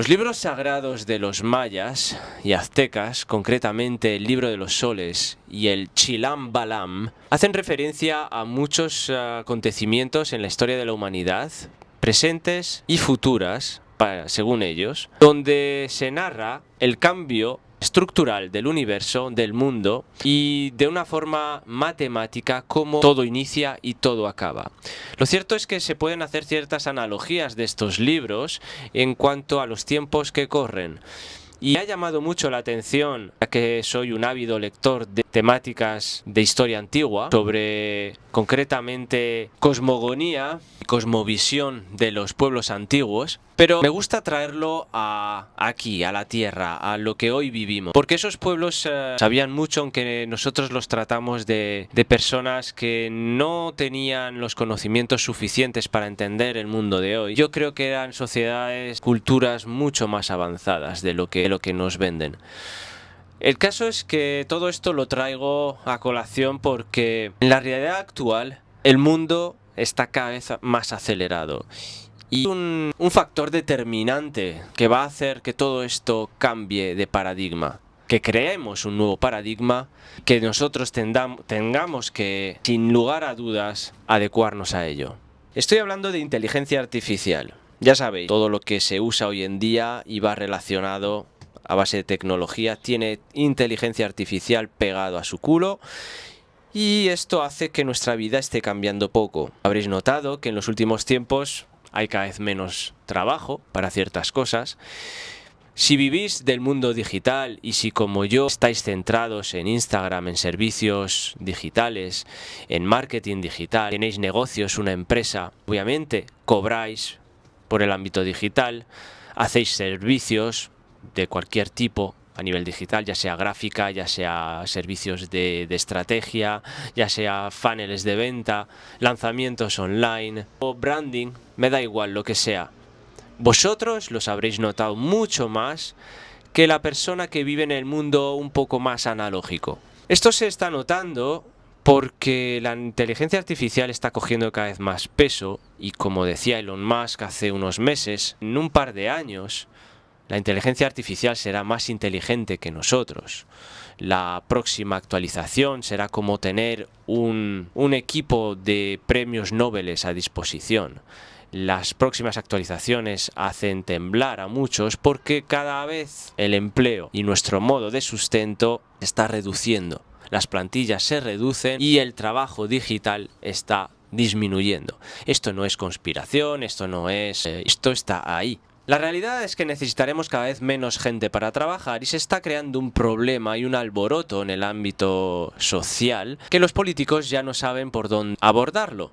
Los libros sagrados de los mayas y aztecas, concretamente el Libro de los Soles y el Chilam Balam, hacen referencia a muchos acontecimientos en la historia de la humanidad, presentes y futuras, según ellos, donde se narra el cambio estructural del universo, del mundo, y de una forma matemática cómo todo inicia y todo acaba. Lo cierto es que se pueden hacer ciertas analogías de estos libros en cuanto a los tiempos que corren. Y me ha llamado mucho la atención, ya que soy un ávido lector de temáticas de historia antigua, sobre concretamente cosmogonía y cosmovisión de los pueblos antiguos, pero me gusta traerlo aquí, a la tierra, a lo que hoy vivimos, porque esos pueblos sabían mucho, aunque nosotros los tratamos de personas que no tenían los conocimientos suficientes para entender el mundo de hoy. Yo creo que eran sociedades, culturas mucho más avanzadas de lo que nos venden. El caso es que todo esto lo traigo a colación porque en la realidad actual el mundo está cada vez más acelerado. Y un factor determinante que va a hacer que todo esto cambie de paradigma, que creemos un nuevo paradigma, que nosotros tengamos que, sin lugar a dudas, adecuarnos a ello. Estoy hablando de inteligencia artificial. Ya sabéis, todo lo que se usa hoy en día y va relacionado a base de tecnología tiene inteligencia artificial pegado a su culo. Y esto hace que nuestra vida esté cambiando poco. Habréis notado que en los últimos tiempos hay cada vez menos trabajo para ciertas cosas. Si vivís del mundo digital y si como yo estáis centrados en Instagram, en servicios digitales, en marketing digital, tenéis negocios, una empresa, obviamente cobráis por el ámbito digital, hacéis servicios de cualquier tipo a nivel digital, ya sea gráfica, ya sea servicios de estrategia, ya sea funnels de venta, lanzamientos online o branding, me da igual lo que sea. Vosotros los habréis notado mucho más que la persona que vive en el mundo un poco más analógico. Esto se está notando porque la inteligencia artificial está cogiendo cada vez más peso y, como decía Elon Musk hace unos meses, en un par de años la inteligencia artificial será más inteligente que nosotros. La próxima actualización será como tener un equipo de premios Nobel a disposición. Las próximas actualizaciones hacen temblar a muchos porque cada vez el empleo y nuestro modo de sustento está reduciendo. Las plantillas se reducen y el trabajo digital está disminuyendo. Esto no es conspiración, esto está ahí. La realidad es que necesitaremos cada vez menos gente para trabajar y se está creando un problema y un alboroto en el ámbito social que los políticos ya no saben por dónde abordarlo.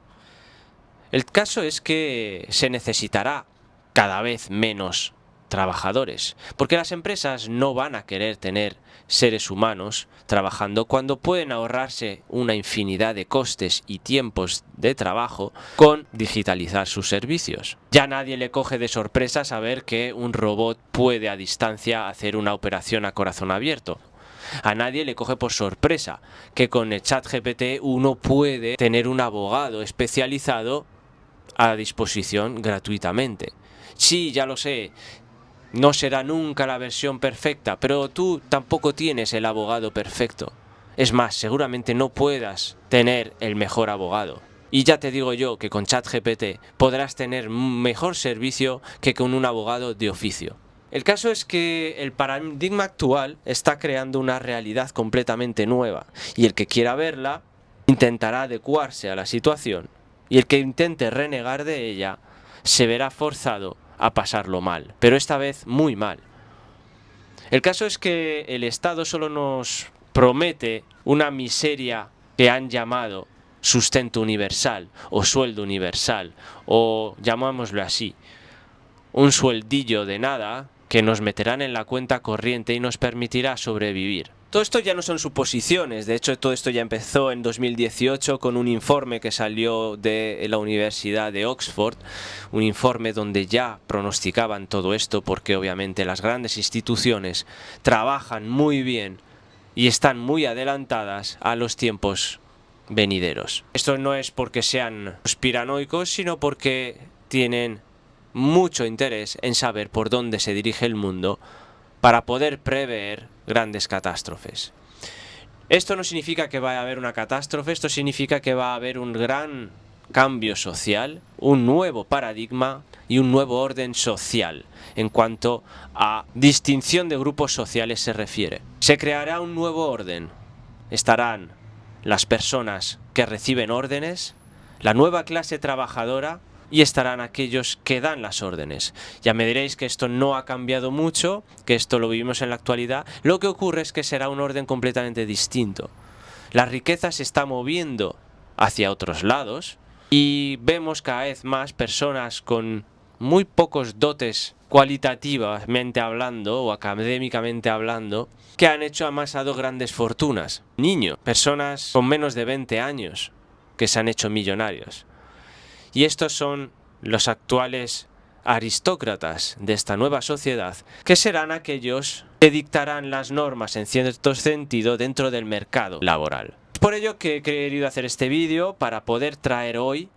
El caso es que se necesitará cada vez menos trabajadores, porque las empresas no van a querer tener seres humanos trabajando cuando pueden ahorrarse una infinidad de costes y tiempos de trabajo con digitalizar sus servicios. Ya nadie le coge de sorpresa saber que un robot puede a distancia hacer una operación a corazón abierto. A nadie le coge por sorpresa que con el ChatGPT uno puede tener un abogado especializado a disposición gratuitamente. Sí, ya lo sé, no será nunca la versión perfecta, pero tú tampoco tienes el abogado perfecto. Es más, seguramente no puedas tener el mejor abogado. Y ya te digo yo que con ChatGPT podrás tener mejor servicio que con un abogado de oficio. El caso es que el paradigma actual está creando una realidad completamente nueva y el que quiera verla intentará adecuarse a la situación y el que intente renegar de ella se verá forzado a pasarlo mal, pero esta vez muy mal. El caso es que el Estado solo nos promete una miseria que han llamado sustento universal o sueldo universal o llamámoslo así, un sueldillo de nada que nos meterán en la cuenta corriente y nos permitirá sobrevivir. Todo esto ya no son suposiciones, de hecho todo esto ya empezó en 2018 con un informe que salió de la Universidad de Oxford, un informe donde ya pronosticaban todo esto porque obviamente las grandes instituciones trabajan muy bien y están muy adelantadas a los tiempos venideros. Esto no es porque sean conspiranoicos, sino porque tienen mucho interés en saber por dónde se dirige el mundo para poder prever grandes catástrofes. Esto no significa que vaya a haber una catástrofe, esto significa que va a haber un gran cambio social, un nuevo paradigma y un nuevo orden social en cuanto a distinción de grupos sociales se refiere. Se creará un nuevo orden. Estarán las personas que reciben órdenes, la nueva clase trabajadora y estarán aquellos que dan las órdenes. Ya me diréis que esto no ha cambiado mucho, que esto lo vivimos en la actualidad. Lo que ocurre es que será un orden completamente distinto. La riqueza se está moviendo hacia otros lados y vemos cada vez más personas con muy pocos dotes cualitativamente hablando o académicamente hablando que han amasado grandes fortunas. Niños, personas con menos de 20 años que se han hecho millonarios. Y estos son los actuales aristócratas de esta nueva sociedad, que serán aquellos que dictarán las normas en cierto sentido dentro del mercado laboral. Es por ello que he querido hacer este vídeo para poder traer hoy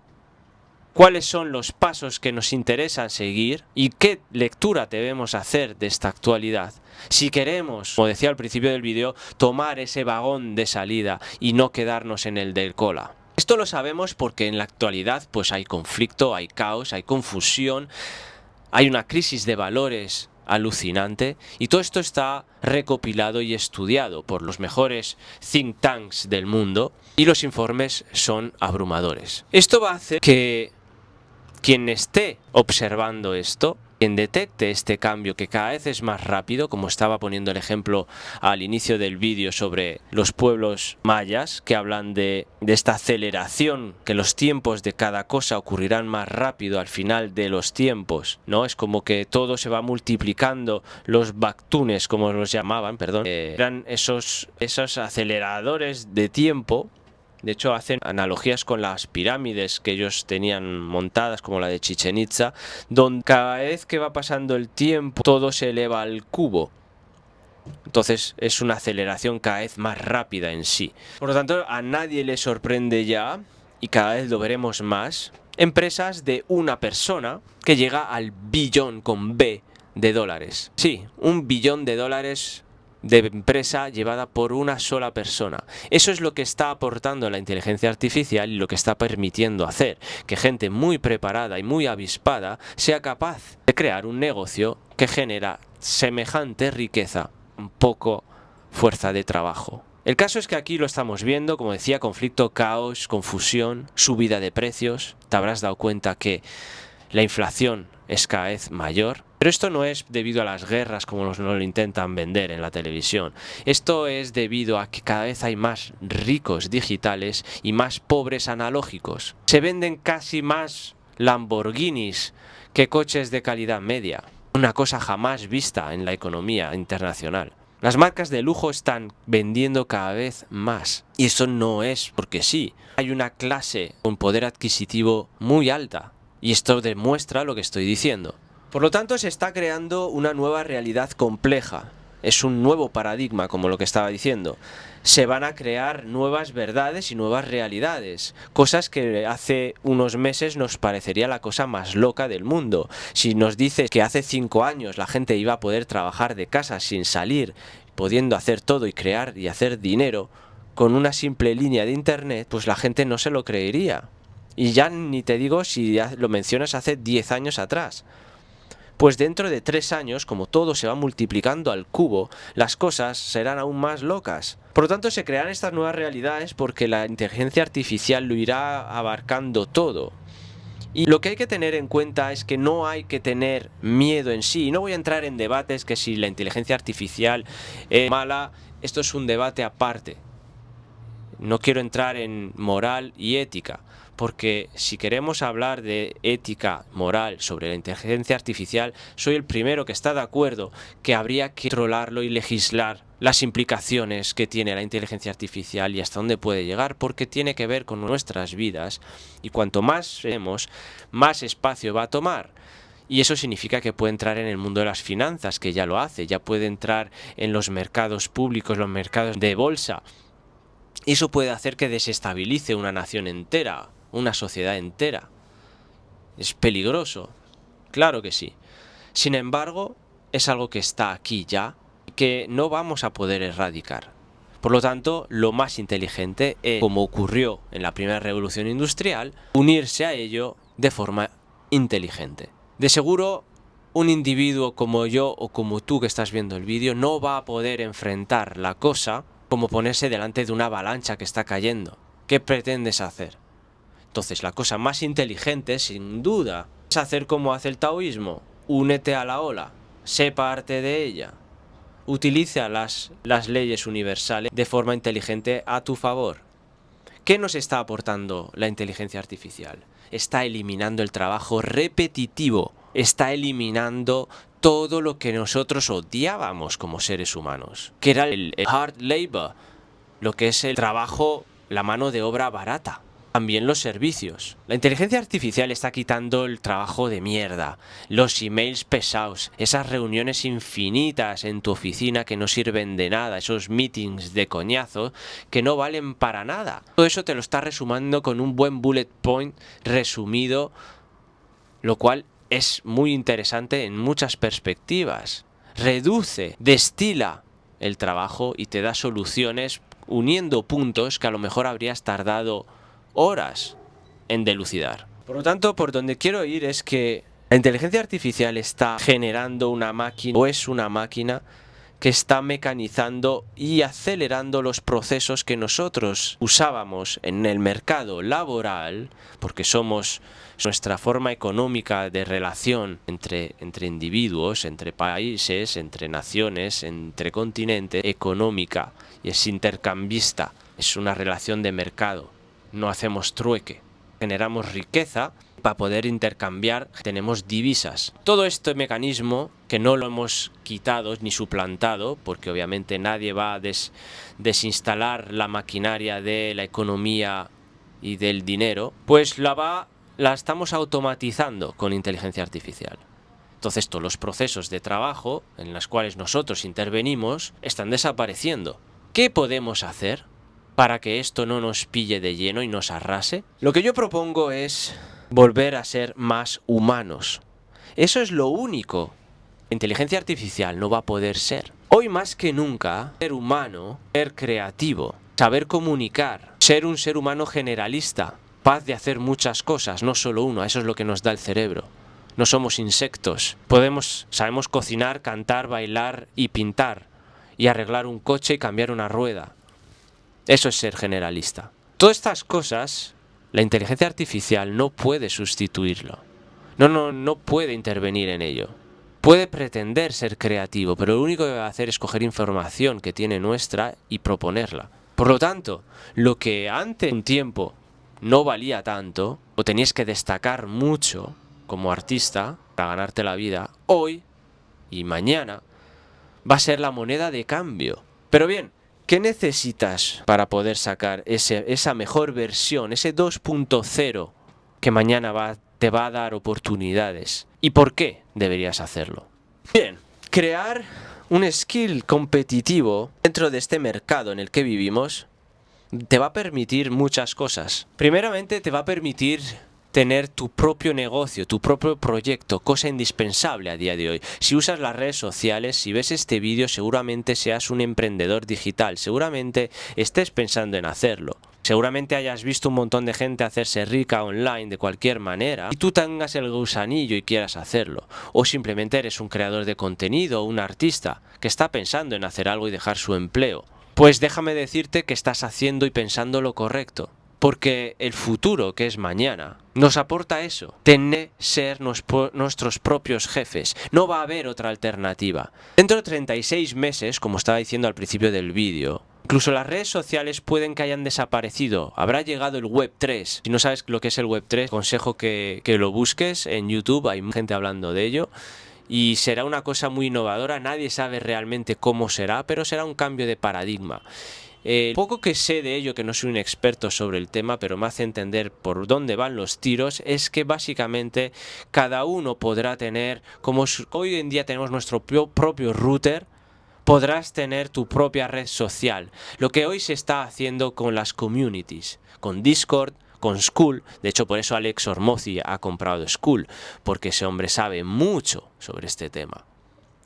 cuáles son los pasos que nos interesan seguir y qué lectura debemos hacer de esta actualidad. Si queremos, como decía al principio del vídeo, tomar ese vagón de salida y no quedarnos en el del cola. Esto lo sabemos porque en la actualidad pues hay conflicto, hay caos, hay confusión, hay una crisis de valores alucinante y todo esto está recopilado y estudiado por los mejores think tanks del mundo y los informes son abrumadores. Esto va a hacer que quien esté observando esto, quien detecte este cambio que cada vez es más rápido, como estaba poniendo el ejemplo al inicio del vídeo sobre los pueblos mayas, que hablan de esta aceleración, que los tiempos de cada cosa ocurrirán más rápido al final de los tiempos, ¿no? Es como que todo se va multiplicando, los baktunes, como los llamaban, perdón, eran esos aceleradores de tiempo. De hecho, hacen analogías con las pirámides que ellos tenían montadas, como la de Chichén Itzá, donde cada vez que va pasando el tiempo, todo se eleva al cubo. Entonces, es una aceleración cada vez más rápida en sí. Por lo tanto, a nadie le sorprende ya, y cada vez lo veremos más, empresas de una persona que llega al billón con B de dólares. Sí, $1 billón de empresa llevada por una sola persona. Eso es lo que está aportando la inteligencia artificial y lo que está permitiendo hacer que gente muy preparada y muy avispada sea capaz de crear un negocio que genera semejante riqueza con poco fuerza de trabajo. El caso es que aquí lo estamos viendo, como decía, conflicto, caos, confusión, subida de precios. Te habrás dado cuenta que la inflación es cada vez mayor. Pero esto no es debido a las guerras como nos lo intentan vender en la televisión. Esto es debido a que cada vez hay más ricos digitales y más pobres analógicos. Se venden casi más Lamborghinis que coches de calidad media. Una cosa jamás vista en la economía internacional. Las marcas de lujo están vendiendo cada vez más. Y eso no es porque sí. Hay una clase con poder adquisitivo muy alta. Y esto demuestra lo que estoy diciendo. Por lo tanto, se está creando una nueva realidad compleja. Es un nuevo paradigma, como lo que estaba diciendo. Se van a crear nuevas verdades y nuevas realidades. Cosas que hace unos meses nos parecería la cosa más loca del mundo. Si nos dices que hace 5 años la gente iba a poder trabajar de casa sin salir, pudiendo hacer todo y crear y hacer dinero con una simple línea de internet, pues la gente no se lo creería. Y ya ni te digo si ya lo mencionas hace 10 años atrás. Pues dentro de 3 años, como todo se va multiplicando al cubo, las cosas serán aún más locas. Por lo tanto, se crearán estas nuevas realidades porque la inteligencia artificial lo irá abarcando todo. Y lo que hay que tener en cuenta es que no hay que tener miedo en sí. Y no voy a entrar en debates que si la inteligencia artificial es mala, esto es un debate aparte. No quiero entrar en moral y ética, porque si queremos hablar de ética moral sobre la inteligencia artificial, soy el primero que está de acuerdo que habría que controlarlo y legislar las implicaciones que tiene la inteligencia artificial y hasta dónde puede llegar, porque tiene que ver con nuestras vidas y cuanto más vemos, más espacio va a tomar. Y eso significa que puede entrar en el mundo de las finanzas, que ya lo hace, ya puede entrar en los mercados públicos, los mercados de bolsa. Eso puede hacer que desestabilice una nación entera, una sociedad entera. Es peligroso claro que sí. Sin embargo, es algo que está aquí ya y que no vamos a poder erradicar. Por lo tanto, lo más inteligente es, como ocurrió en la primera revolución industrial, unirse a ello de forma inteligente. De seguro, un individuo como yo o como tú que estás viendo el vídeo no va a poder enfrentar la cosa como ponerse delante de una avalancha que está cayendo. ¿Qué pretendes hacer? Entonces, la cosa más inteligente, sin duda, es hacer como hace el taoísmo. Únete a la ola, sé parte de ella. Utiliza las leyes universales de forma inteligente a tu favor. ¿Qué nos está aportando la inteligencia artificial? Está eliminando el trabajo repetitivo, está eliminando todo lo que nosotros odiábamos como seres humanos, que era el hard labor, lo que es el trabajo, la mano de obra barata. También los servicios. La inteligencia artificial está quitando el trabajo de mierda, los emails pesados, esas reuniones infinitas en tu oficina que no sirven de nada, esos meetings de coñazo que no valen para nada. Todo eso te lo está resumiendo con un buen bullet point resumido, lo cual es muy interesante en muchas perspectivas. Reduce, destila el trabajo y te da soluciones uniendo puntos que a lo mejor habrías tardado horas en dilucidar. Por lo tanto, por donde quiero ir es que la inteligencia artificial está generando una máquina, o es una máquina que está mecanizando y acelerando los procesos que nosotros usábamos en el mercado laboral, porque somos nuestra forma económica de relación entre individuos, entre países, entre naciones, entre continentes, económica, y es intercambista, es una relación de mercado. No hacemos trueque, generamos riqueza para poder intercambiar, tenemos divisas. Todo este mecanismo, que no lo hemos quitado ni suplantado, porque obviamente nadie va a desinstalar la maquinaria de la economía y del dinero, pues la estamos automatizando con inteligencia artificial. Entonces todos los procesos de trabajo en los cuales nosotros intervenimos están desapareciendo. ¿Qué podemos hacer para que esto no nos pille de lleno y nos arrase? Lo que yo propongo es volver a ser más humanos. Eso es lo único que la inteligencia artificial no va a poder ser. Hoy más que nunca, ser humano, ser creativo, saber comunicar, ser un ser humano generalista, capaz de hacer muchas cosas, no solo uno, eso es lo que nos da el cerebro. No somos insectos. Sabemos cocinar, cantar, bailar y pintar, y arreglar un coche y cambiar una rueda. Eso es ser generalista. Todas estas cosas, la inteligencia artificial no puede sustituirlo. No puede intervenir en ello. Puede pretender ser creativo, pero lo único que va a hacer es coger información que tiene nuestra y proponerla. Por lo tanto, lo que antes un tiempo no valía tanto, o tenías que destacar mucho como artista para ganarte la vida, hoy y mañana va a ser la moneda de cambio. Pero bien, ¿qué necesitas para poder sacar esa mejor versión, ese 2.0 que mañana te va a dar oportunidades? ¿Y por qué deberías hacerlo? Bien, crear un skill competitivo dentro de este mercado en el que vivimos te va a permitir muchas cosas. Primeramente, te va a permitir tener tu propio negocio, tu propio proyecto, cosa indispensable a día de hoy. Si usas las redes sociales, si ves este vídeo, seguramente seas un emprendedor digital, seguramente estés pensando en hacerlo. Seguramente hayas visto un montón de gente hacerse rica online de cualquier manera y tú tengas el gusanillo y quieras hacerlo. O simplemente eres un creador de contenido o un artista que está pensando en hacer algo y dejar su empleo. Pues déjame decirte que estás haciendo y pensando lo correcto. Porque el futuro, que es mañana, nos aporta eso. Tener ser nuestros propios jefes. No va a haber otra alternativa. Dentro de 36 meses, como estaba diciendo al principio del vídeo, incluso las redes sociales pueden que hayan desaparecido. Habrá llegado el Web 3. Si no sabes lo que es el Web 3, aconsejo que lo busques en YouTube. Hay gente hablando de ello. Y será una cosa muy innovadora. Nadie sabe realmente cómo será, pero será un cambio de paradigma. Poco que sé de ello, que no soy un experto sobre el tema, pero me hace entender por dónde van los tiros, es que básicamente cada uno podrá tener, como hoy en día tenemos nuestro propio router, podrás tener tu propia red social. Lo que hoy se está haciendo con las communities, con Discord, con School. De hecho, por eso Alex Hormozi ha comprado School, porque ese hombre sabe mucho sobre este tema.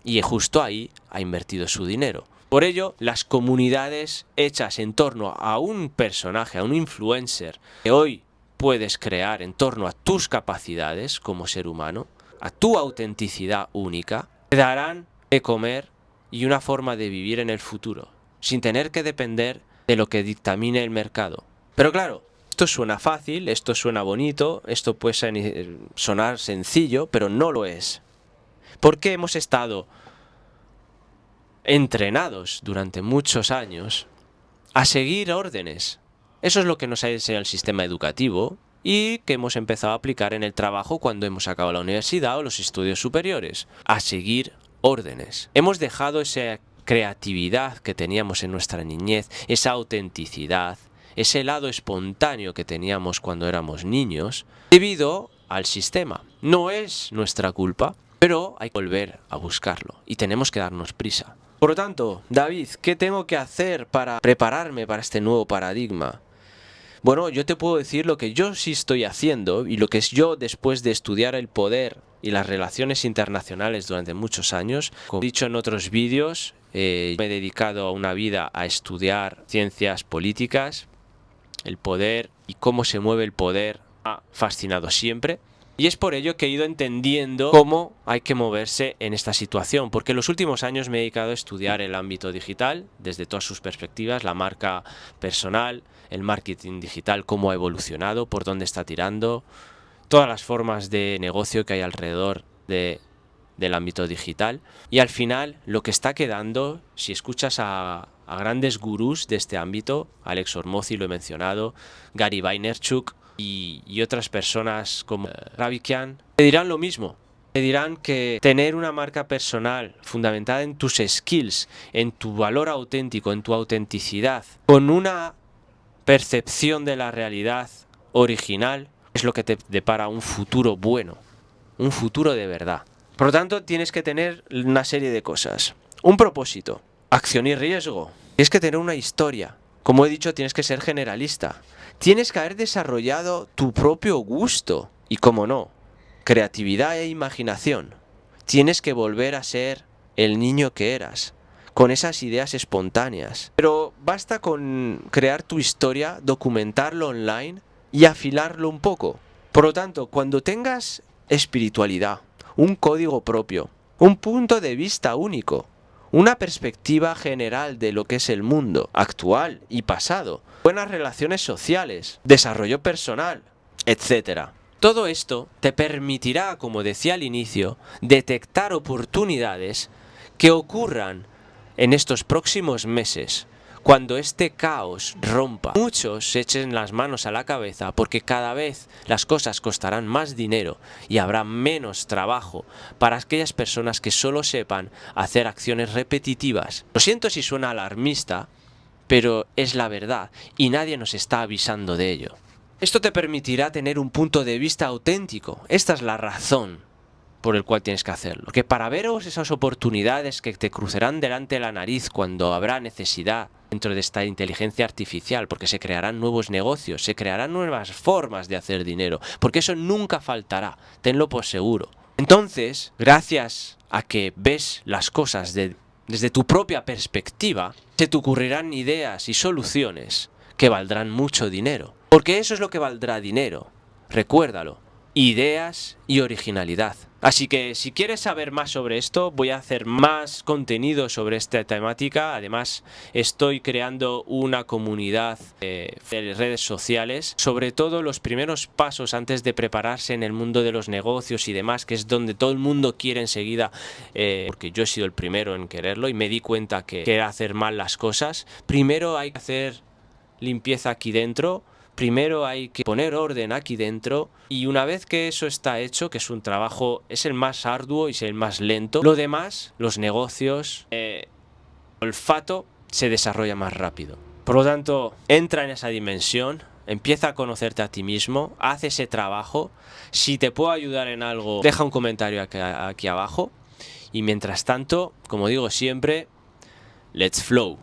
Y justo ahí ha invertido su dinero. Por ello, las comunidades hechas en torno a un personaje, a un influencer, que hoy puedes crear en torno a tus capacidades como ser humano, a tu autenticidad única, te darán de comer y una forma de vivir en el futuro, sin tener que depender de lo que dictamine el mercado. Pero claro, esto suena fácil, esto suena bonito, esto puede sonar sencillo, pero no lo es. Porque hemos estado entrenados durante muchos años a seguir órdenes. Eso es lo que nos ha enseñado el sistema educativo y que hemos empezado a aplicar en el trabajo cuando hemos acabado la universidad o los estudios superiores. A seguir órdenes. Hemos dejado esa creatividad que teníamos en nuestra niñez, esa autenticidad, ese lado espontáneo que teníamos cuando éramos niños, debido al sistema. No es nuestra culpa, pero hay que volver a buscarlo y tenemos que darnos prisa. Por lo tanto, David, ¿qué tengo que hacer para prepararme para este nuevo paradigma? Bueno, yo te puedo decir lo que yo sí estoy haciendo y lo que es yo después de estudiar el poder y las relaciones internacionales durante muchos años. Como he dicho en otros vídeos, me he dedicado una vida a estudiar ciencias políticas, el poder y cómo se mueve el poder. Me ha fascinado siempre. Y es por ello que he ido entendiendo cómo hay que moverse en esta situación, porque en los últimos años me he dedicado a estudiar el ámbito digital desde todas sus perspectivas, la marca personal, el marketing digital, cómo ha evolucionado, por dónde está tirando, todas las formas de negocio que hay alrededor del ámbito digital. Y al final lo que está quedando, si escuchas a grandes gurús de este ámbito, Alex Hormozi lo he mencionado, Gary Vaynerchuk, y otras personas como Ravikant, te dirán lo mismo. Te dirán que tener una marca personal fundamentada en tus skills, en tu valor auténtico, en tu autenticidad, con una percepción de la realidad original, es lo que te depara un futuro bueno, un futuro de verdad. Por lo tanto, tienes que tener una serie de cosas. Un propósito, acción y riesgo. Tienes que tener una historia. Como he dicho, tienes que ser generalista. Tienes que haber desarrollado tu propio gusto y, como no, creatividad e imaginación. Tienes que volver a ser el niño que eras, con esas ideas espontáneas. Pero basta con crear tu historia, documentarlo online y afilarlo un poco. Por lo tanto, cuando tengas espiritualidad, un código propio, un punto de vista único, una perspectiva general de lo que es el mundo actual y pasado, buenas relaciones sociales, desarrollo personal, etc. Todo esto te permitirá, como decía al inicio, detectar oportunidades que ocurran en estos próximos meses, cuando este caos rompa. Muchos se echen las manos a la cabeza porque cada vez las cosas costarán más dinero y habrá menos trabajo para aquellas personas que solo sepan hacer acciones repetitivas. Lo siento si suena alarmista, pero es la verdad y nadie nos está avisando de ello. Esto te permitirá tener un punto de vista auténtico. Esta es la razón por el cual tienes que hacerlo. Porque para veros esas oportunidades que te cruzarán delante de la nariz cuando habrá necesidad dentro de esta inteligencia artificial, porque se crearán nuevos negocios, se crearán nuevas formas de hacer dinero, porque eso nunca faltará, tenlo por seguro. Entonces, gracias a que ves las cosas desde tu propia perspectiva, se te ocurrirán ideas y soluciones que valdrán mucho dinero. Porque eso es lo que valdrá dinero, recuérdalo. Ideas y originalidad. Así que si quieres saber más sobre esto, voy a hacer más contenido sobre esta temática. Además, estoy creando una comunidad de redes sociales, sobre todo los primeros pasos antes de prepararse en el mundo de los negocios y demás, que es donde todo el mundo quiere enseguida, porque yo he sido el primero en quererlo y me di cuenta que era hacer mal las cosas. Primero hay que hacer limpieza aquí dentro. Primero hay que poner orden aquí dentro y una vez que eso está hecho, que es un trabajo, es el más arduo y es el más lento, lo demás, los negocios, olfato, se desarrolla más rápido. Por lo tanto, entra en esa dimensión, empieza a conocerte a ti mismo, haz ese trabajo. Si te puedo ayudar en algo, deja un comentario aquí abajo. Y mientras tanto, como digo siempre, let's flow.